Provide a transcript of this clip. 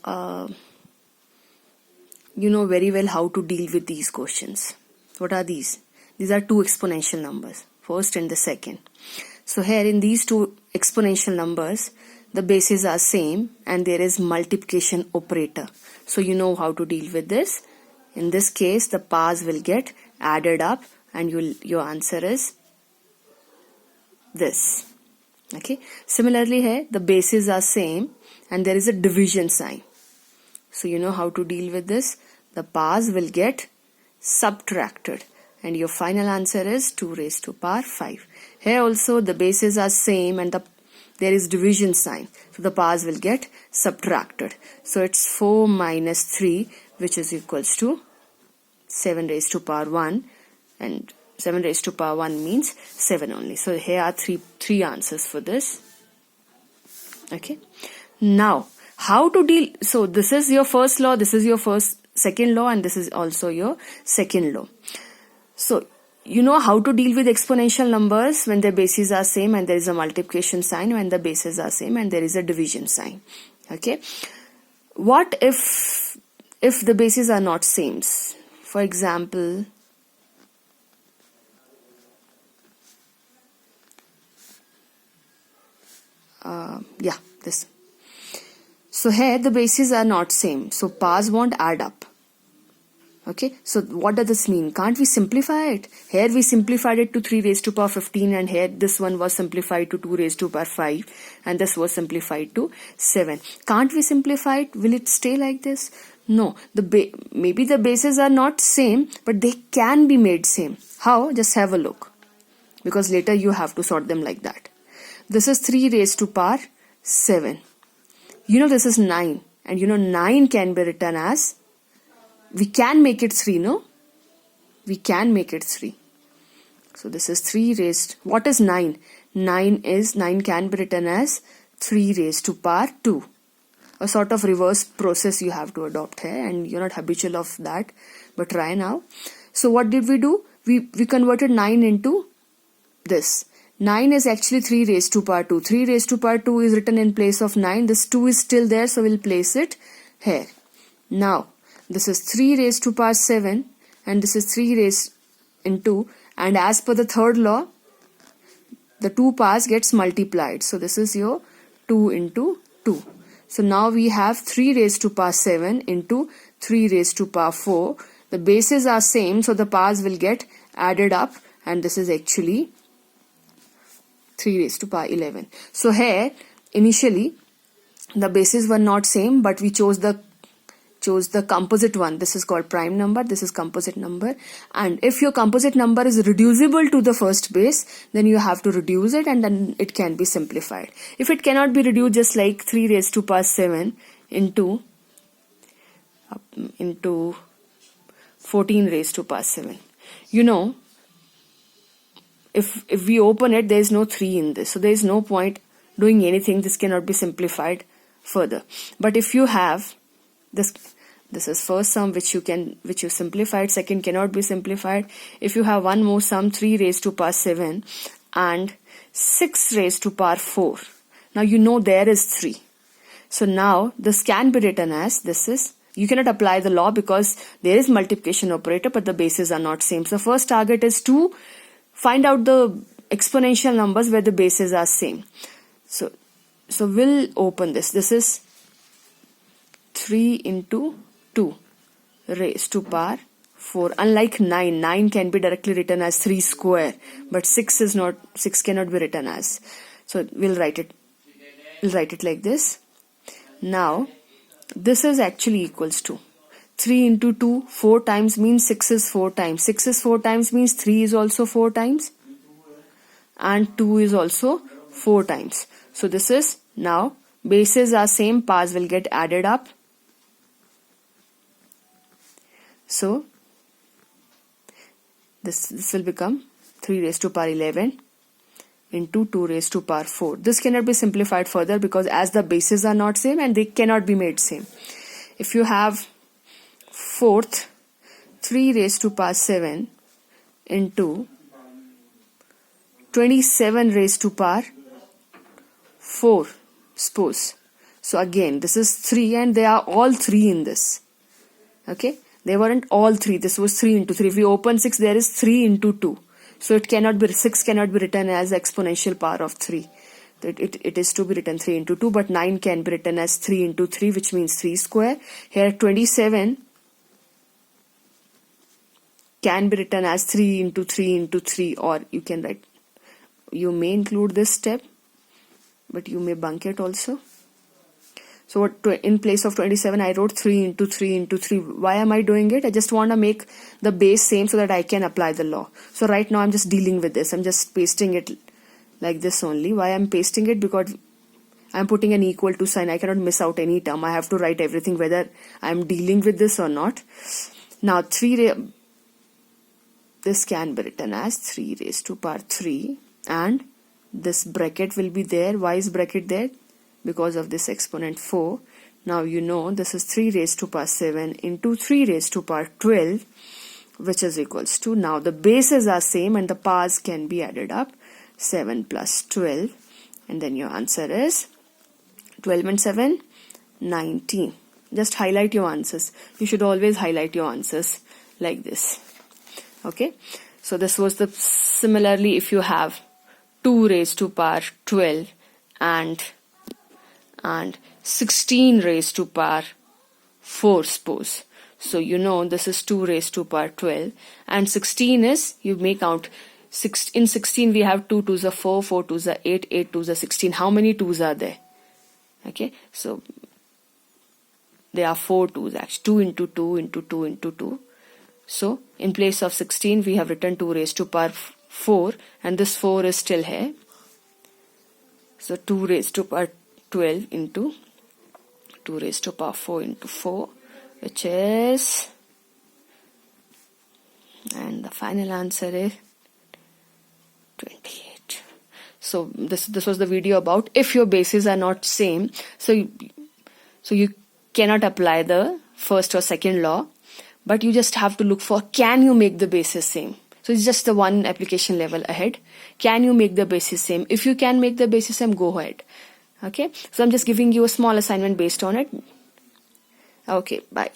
uh, you know very well how to deal with these questions. What are these? These are two exponential numbers, first and the second. So here in these two exponential numbers, the bases are same and there is multiplication operator. So you know how to deal with this. In this case, the powers will get added up and your answer is this. Okay. Similarly here, the bases are same and there is a division sign. So you know how to deal with this. The powers will get subtracted and your final answer is 2 raised to power 5. Here also the bases are same and there is division sign. So the powers will get subtracted. So it's 4 minus 3, which is equals to 7 raised to power 1, and 7 raised to power 1 means 7 only. So here are three answers for this. Okay. Now, how to deal? So this is your first law, this is your second law, and this is also your second law. So you know how to deal with exponential numbers when their bases are same and there is a multiplication sign, when the bases are same and there is a division sign. Okay. What if the bases are not same? For example, this. So here the bases are not same, so powers won't add up. Okay, so what does this mean? Can't we simplify it? Here we simplified it to 3 raised to power 15, and here this one was simplified to 2 raised to power 5, and this was simplified to 7. Can't we simplify it? Will it stay like this? No, maybe the bases are not same, but they can be made same. How? Just have a look, because later you have to sort them like that. This is 3 raised to power 7. You know this is 9, and you know 9 can be written as, we can make it 3, no? We can make it 3. So this is 3 raised, what is 9? 9 can be written as 3 raised to power 2. A sort of reverse process you have to adopt here, and you're not habitual of that, but try now. So what did we do? We converted 9 into this. 9 is actually 3 raised to power 2. 3 raised to power 2 is written in place of 9. This 2 is still there, so we'll place it here. Now, this is 3 raised to power 7 and this is 3 raised into, and as per the third law, the two powers gets multiplied. So this is your 2 into 2. So now we have 3 raised to power 7 into 3 raised to power 4. The bases are same, so the powers will get added up, and this is actually 3 raised to power 11. So here, initially, the bases were not same, but we chose the composite one. This is called prime number, this is composite number, and if your composite number is reducible to the first base, then you have to reduce it and then it can be simplified. If it cannot be reduced, just like 3 raised to power 7 into 14 raised to power 7. You know, if we open it, there is no 3 in this, so there is no point doing anything. This cannot be simplified further. But if you have this is first sum which you simplified, second cannot be simplified. If you have one more sum, 3 raised to power 7 and 6 raised to power 4. Now you know there is 3. So now this can be written as, this is, you cannot apply the law because there is multiplication operator but the bases are not same. So the first target is to find out the exponential numbers where the bases are same. So we'll open this. This is 3 into 2 raised to power 4. Unlike 9 can be directly written as 3 square, but 6 cannot be written as. So we'll write it like this. Now this is actually equals to 3 into 2, 4 times means 6 is 4 times. 6 is 4 times means 3 is also 4 times and 2 is also 4 times. So this is, now bases are same, powers will get added up. So this will become 3 raised to power 11 into 2 raised to power 4. This cannot be simplified further because as the bases are not same and they cannot be made same. If you have fourth, 3 raised to power 7 into 27 raised to power 4, suppose. So again, this is 3 and they are all 3 in this. Okay, they weren't all 3. This was 3 into 3. If we open 6, there is 3 into 2. So it cannot be, 6 cannot be written as exponential power of 3. It is to be written 3 into 2, but 9 can be written as 3 into 3, which means 3 square. Here 27 can be written as 3 into 3 into 3, or you can write, you may include this step, but you may bunk it also. So in place of 27, I wrote 3 into 3 into 3. Why am I doing it? I just want to make the base same so that I can apply the law. So right now I'm just dealing with this. I'm just pasting it like this only. Why I'm pasting it? Because I'm putting an equal to sign. I cannot miss out any term. I have to write everything whether I'm dealing with this or not. Now this can be written as 3 raised to power 3, and this bracket will be there. Why is bracket there? Because of this exponent 4. Now you know this is 3 raised to power 7 into 3 raised to power 12, which is equals to, now the bases are same and the powers can be added up, 7 plus 12, and then your answer is 12 and 7, 19. Just highlight your answers. You should always highlight your answers like this. Okay, so this was the, similarly if you have 2 raised to power 12 and 16 raised to power 4, suppose. So you know this is 2 raised to power 12 and 16 is, you may count, in 16 we have 2 2s are 4, 4 2s are 8, 8 2s are 16. How many 2s are there? Okay, so there are 4 2s actually, 2 into 2 into 2 into 2. So in place of 16 we have written 2 raised to power 4, and this 4 is still here. So 2 raised to power 12 into 2 raised to power 4 into 4, which is, and the final answer is 28. So this was the video about if your bases are not same. So you cannot apply the first or second law, but you just have to look for, can you make the bases same? So it's just the one application level ahead. Can you make the bases same? If you can make the bases same, go ahead. Okay, so I'm just giving you a small assignment based on it. Okay, bye.